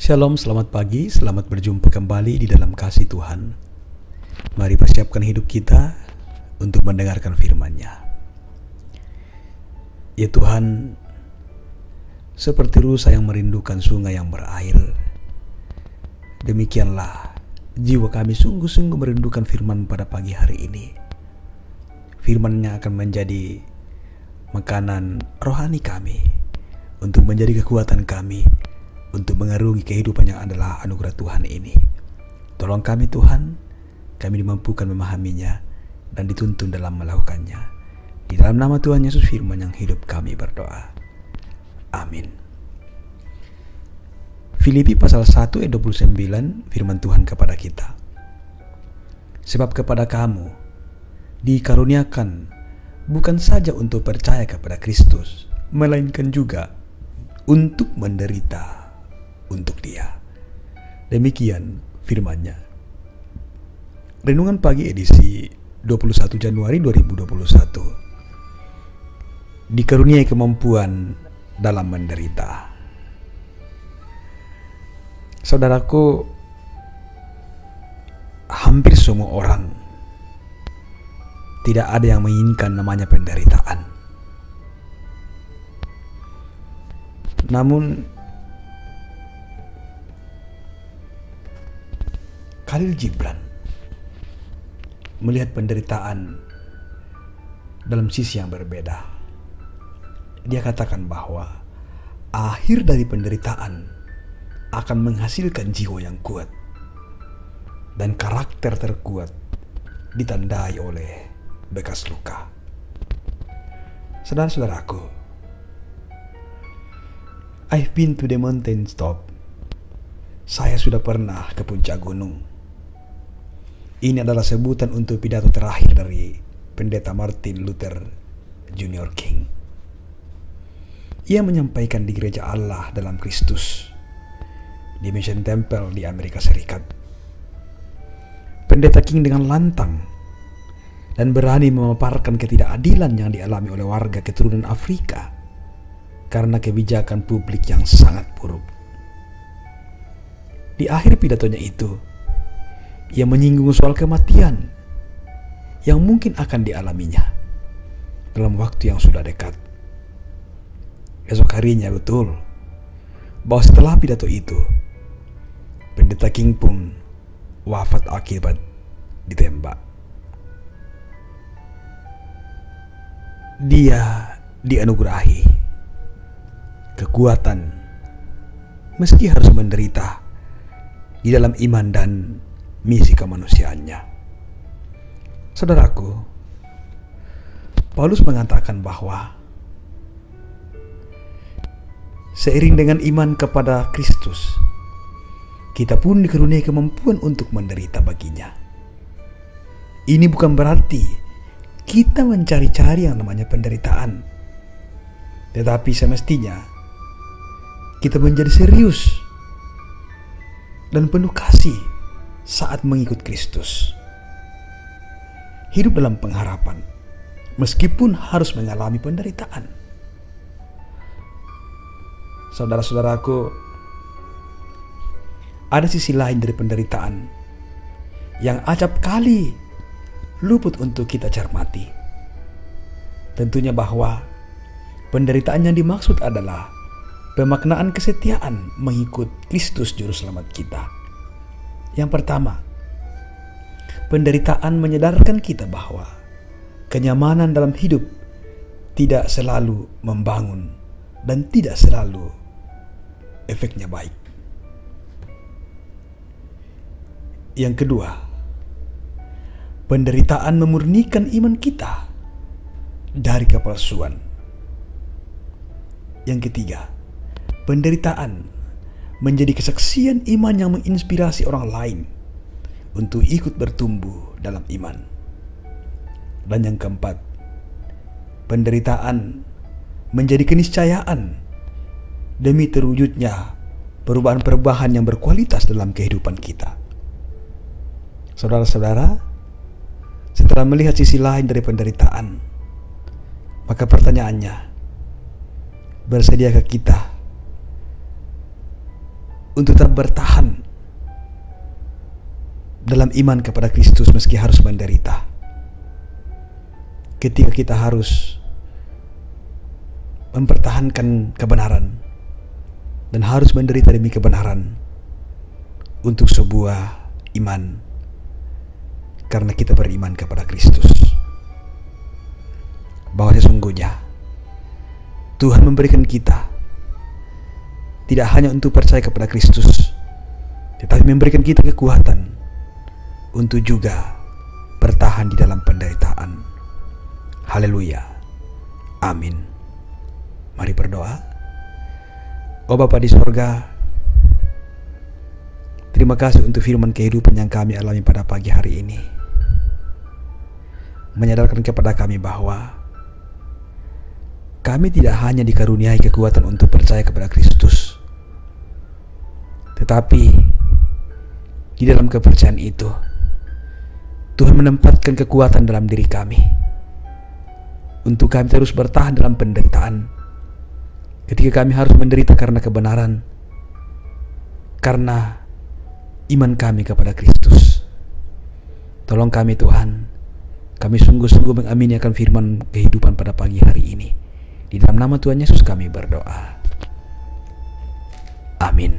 Shalom, selamat pagi, selamat berjumpa kembali di dalam kasih Tuhan. Mari persiapkan hidup kita untuk mendengarkan firman-Nya. Ya Tuhan, seperti rusa yang merindukan sungai yang berair, demikianlah jiwa kami sungguh-sungguh merindukan firman pada pagi hari ini. Firman-Nya akan menjadi makanan rohani kami, untuk menjadi kekuatan kami, untuk mengarungi kehidupan yang adalah anugerah Tuhan ini. Tolong kami Tuhan, kami dimampukan memahaminya dan dituntun dalam melakukannya. Di dalam nama Tuhan Yesus firman yang hidup kami berdoa. Amin. Filipi pasal 1 ayat 29 firman Tuhan kepada kita. Sebab kepada kamu dikaruniakan bukan saja untuk percaya kepada Kristus, melainkan juga untuk menderita untuk Dia. Demikian firman-Nya. Renungan pagi edisi 21 Januari 2021. Dikaruniai kemampuan dalam menderita. Saudaraku, hampir semua orang tidak ada yang menginginkan namanya penderitaan. Namun Khalil Gibran melihat penderitaan dalam sisi yang berbeda. Dia katakan bahwa akhir dari penderitaan akan menghasilkan jiwa yang kuat dan karakter terkuat ditandai oleh bekas luka. Saudara-saudaraku, I've been to the mountain top. Saya sudah pernah ke puncak gunung. Ini adalah sebutan untuk pidato terakhir dari pendeta Martin Luther Jr. King. Ia menyampaikan di gereja Allah dalam Kristus di Mission Temple di Amerika Serikat. Pendeta King dengan lantang dan berani memaparkan ketidakadilan yang dialami oleh warga keturunan Afrika karena kebijakan publik yang sangat buruk. Di akhir pidatonya itu, ia menyinggung soal kematian yang mungkin akan dialaminya dalam waktu yang sudah dekat. Esok harinya betul bahwa setelah pidato itu, pendeta King pun wafat akibat ditembak. Dia dianugerahi kekuatan meski harus menderita di dalam iman dan misi kemanusiaannya. Saudaraku, Paulus mengatakan bahwa seiring dengan iman kepada Kristus, kita pun dikaruniai kemampuan untuk menderita baginya. Ini bukan berarti kita mencari-cari yang namanya penderitaan, tetapi semestinya kita menjadi serius dan penuh kasih saat mengikut Kristus. Hidup dalam pengharapan meskipun harus mengalami penderitaan. Saudara-saudaraku, ada sisi lain dari penderitaan yang acap kali luput untuk kita cermati. Tentunya bahwa penderitaan yang dimaksud adalah pemaknaan kesetiaan mengikut Kristus Juru Selamat kita. Yang pertama, penderitaan menyadarkan kita bahwa kenyamanan dalam hidup tidak selalu membangun dan tidak selalu efeknya baik. Yang kedua, penderitaan memurnikan iman kita dari kepalsuan. Yang ketiga, penderitaan menjadi kesaksian iman yang menginspirasi orang lain untuk ikut bertumbuh dalam iman. Dan yang keempat, penderitaan menjadi keniscayaan demi terwujudnya perubahan-perubahan yang berkualitas dalam kehidupan kita. Saudara-saudara, setelah melihat sisi lain dari penderitaan, maka pertanyaannya, bersediakah kita untuk tetap bertahan dalam iman kepada Kristus meski harus menderita. Ketika kita harus mempertahankan kebenaran dan harus menderita demi kebenaran untuk sebuah iman, karena kita beriman kepada Kristus, bahwa sesungguhnya Tuhan memberikan kita tidak hanya untuk percaya kepada Kristus, tetapi memberikan kita kekuatan untuk juga bertahan di dalam penderitaan. Haleluya. Amin. Mari berdoa. Oh Bapa di sorga, terima kasih untuk firman kehidupan yang kami alami pada pagi hari ini, menyadarkan kepada kami bahwa kami tidak hanya dikaruniai kekuatan untuk percaya kepada Kristus, tetapi di dalam kepercayaan itu Tuhan menempatkan kekuatan dalam diri kami untuk kami terus bertahan dalam penderitaan ketika kami harus menderita karena kebenaran, karena iman kami kepada Kristus. Tolong kami Tuhan, kami sungguh-sungguh mengamini akan firman kehidupan pada pagi hari ini. Di dalam nama Tuhan Yesus kami berdoa. Amin.